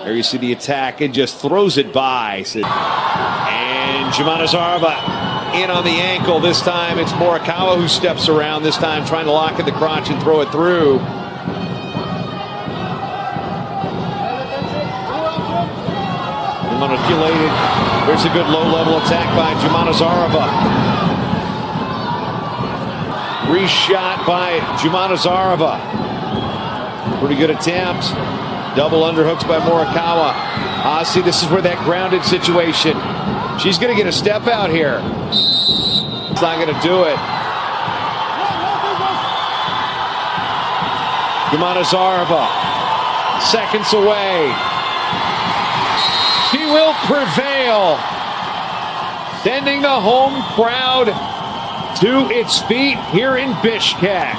There you see the attack and just throws it by. And Jumanazarova in on the ankle. This time it's Morikawa who steps around, this time trying to lock in the crotch and throw it through. Manipulated. There's a good low-level attack by Jumanazarova. Reshot by Jumanazarova. Pretty good attempt. Double underhooks by Morikawa. See, this is where that grounded situation. She's going to get a step out here. It's not going to do it. Jumanazarova, seconds away. She will prevail, sending the home crowd to its feet here in Bishkek.